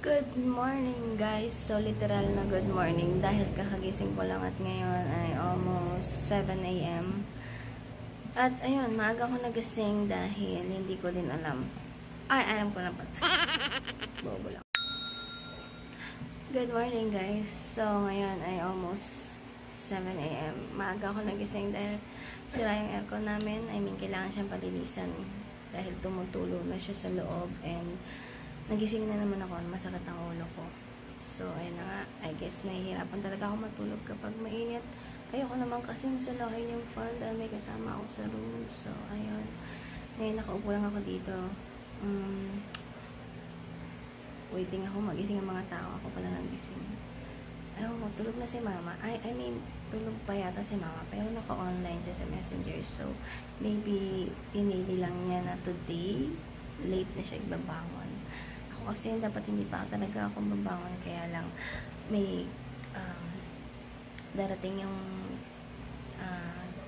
Good morning guys. So literal na good morning dahil kakagising ko lang at ngayon ay almost 7 AM. At ayun, maaga ko nagising dahil hindi ko din alam. Alam ko na pa. Bobo lang. Good morning guys. So ngayon ay almost 7 AM. Maaga ko nagising dahil sira yung aircon namin. I mean, kailangan siyang palilisan dahil tumutulo na siya sa loob and nagising na naman ako, masakit ang ulo ko. So, ayun na nga, I guess nahihirapan talaga ako matulog kapag mainit. Ayoko naman kasi masalahin yung fan dahil may kasama ako sa room. So, ayun. Ngayon, nakaupo lang ako dito. Waiting ako, magising ang mga tao. Ako pala nagising. Ayun, tulog na si mama. I mean, tulog pa yata si mama. Pero naka-online siya sa messenger. So, maybe pinili lang niya na today, late na siya ibabangon. Kasi dapat hindi pa talaga ako babangon, kaya lang may darating yung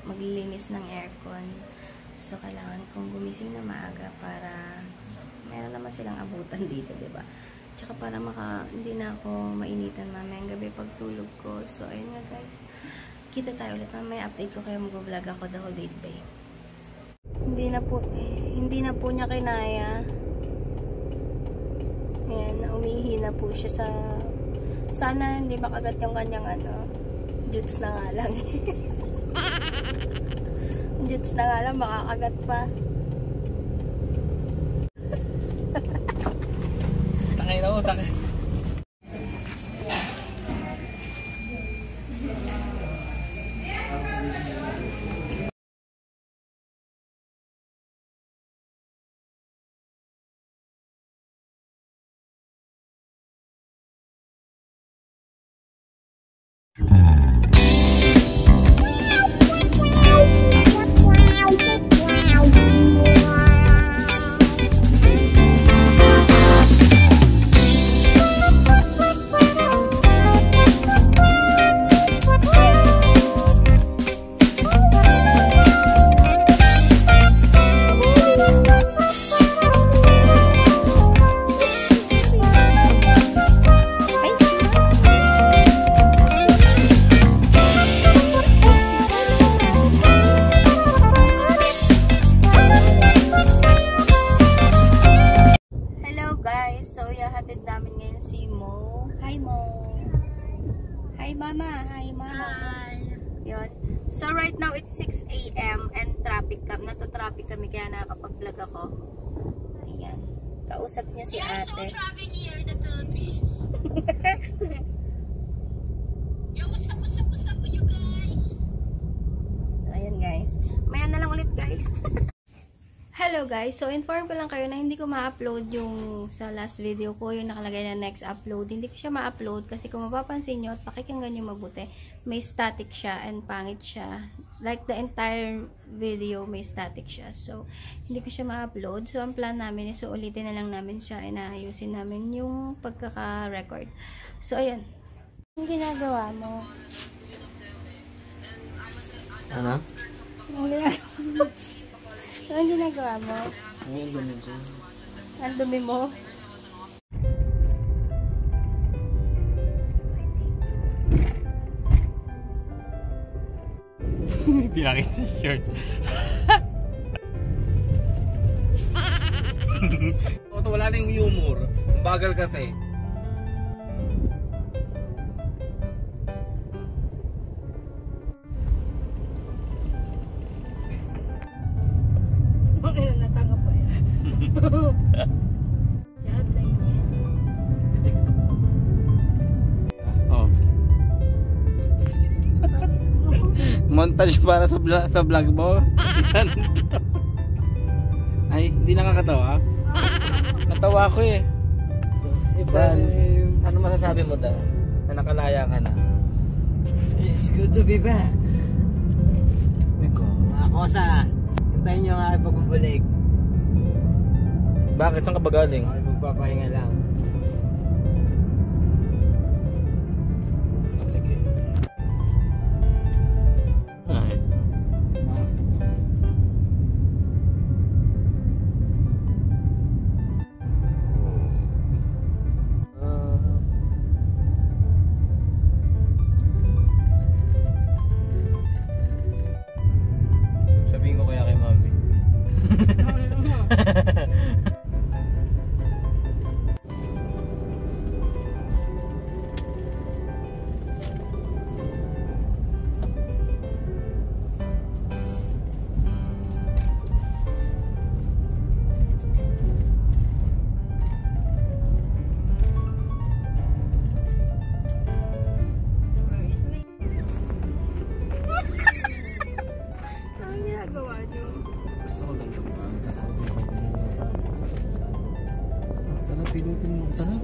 maglilinis ng aircon, so kailangan kong gumising na maaga para meron naman silang abutan dito, diba? Tsaka para hindi na ako mainitan mamayang gabi pagtulog ko. So ayun nga guys, kita tayo ulit mamaya, update ko kayo, mag-vlog ako the whole day today. Hindi na po niya kinaya. Ayan, umihi na po siya sa... Sana hindi makagat yung kanyang jutes na nga lang. Jutes na nga lang, makakagat pa. Tangay na mo, tangay. So right now it's 6 AM and nata-traffic kami kaya nakakapag-vlog ako. Ayan. Kausap niya si ate. There's no traffic here in the Philippines. Yo, what's up with you guys? So ayan guys. Maya na lang ulit guys. Hello guys, so inform ko lang kayo na hindi ko ma-upload yung sa last video ko, yung nakalagay na next upload. Hindi ko siya ma-upload kasi kung mapapansin nyo at pakikinggan nyo mabuti, may static siya and pangit siya. Like the entire video, may static siya. So, hindi ko siya ma-upload. So, ang plan namin is ulitin na lang namin siya, inaayusin namin yung pagkaka-record. So, ayan. Yung ginagawa mo? Ano? Yung ginagawa mo? Ano ginagawa mo? Ang dumi ko. Ang dumi mo? Pinakit sa shirt. Wala na yung humor. Ang bagal kasi. Natangap pa yan. Shot na yun. Oh. Montage para sa vlog mo. Ay, hindi nakakatawa. Natawa ko eh. Dan, ano masasabi mo daw? Na nakalaya ka na. It's good to be back. Ako sa hintayin nyo nga pagbabalik. Bakit? Saan ka ba galing? Ako magpapahinga lang. Sige. Ay. Sarap.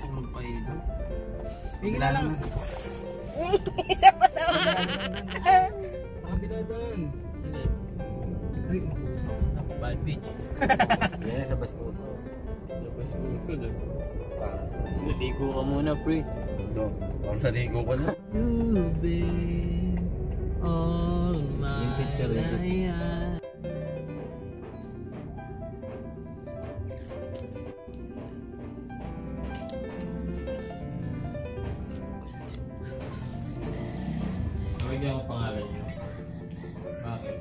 Magpaigo. Bigyan na lang. Isa pa daw. Kabila doon. Ay, bad bitch. Yan sa Baspuso. Labas yung usul eh. Naligo ka muna, pre. Ito. Parang naligo ko na. You've been all my Yung picture, yung picture. life. Bigyan ko pangalan niyo. Bakit?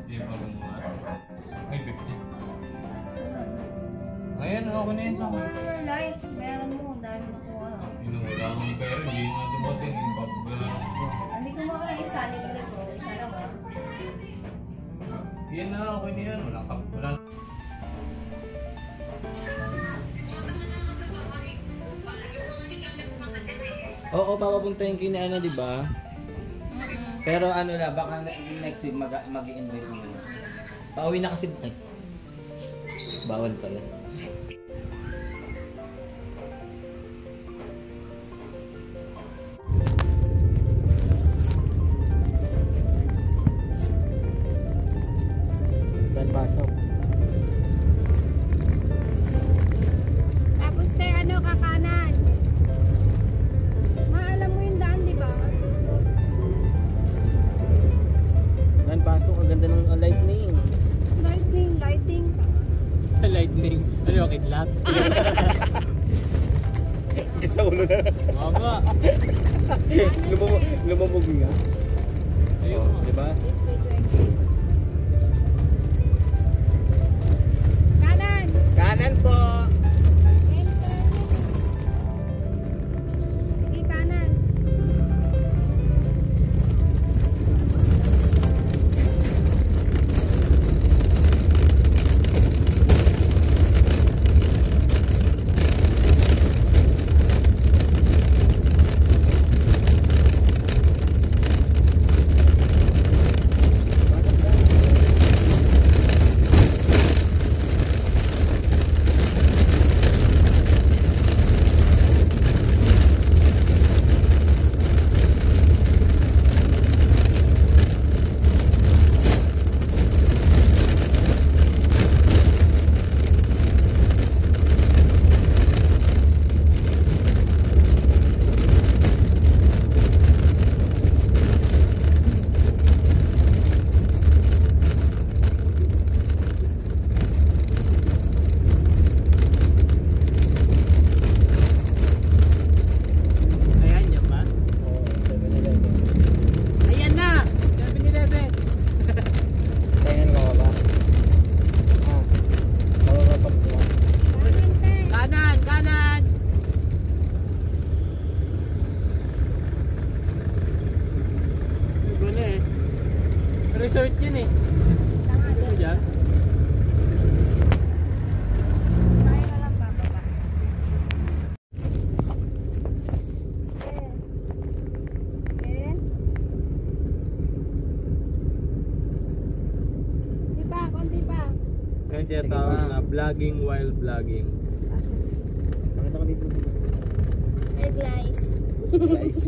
Hindi pa gumawa. Ay, 50. Ayan, ako na yun sa akin. Mga lights, meron mo. Dahil nakuha. Wala akong pera, hindi na dumating. Yung pag-gano'n ko. Hindi ko maka isa. Libre ko. Isa lang ah. Yan na, okay na yan. Wala ka. Wala. Oo, papapuntahin ko na ano, di ba? Pero ano na, baka next week mag-i-invite mo. Pauwi na kasi. Ay. Bawal pala. Dan pasok. Tapos tayo ano, kakanan. Maalam mo yung daan, di ba? Dan pasok, ang ganda ng lightning. Lighting, lighting. Lightning. Ano yung kidlat? Sa ulo na. Mama. Lumamog nga. Ayun. Oh, di ba? This way to exit. Kanan. Kanan po. Enter. Sige, kanan. Ayan, yan ba? Oh, 7-Eleven. Ayan na! 7-Eleven! Tingnan ko ba? Ah. Baba pa po. Kanan, te. Kanan! Kanan! Ito na eh. Resort yun eh. Tanga Ano doon. dyan? Tayo na lang bababa. Okay. Di pa, konti pa. Ngayon tinatawag na vlogging while vlogging. Nakita ko dito. Hey guys. Guys.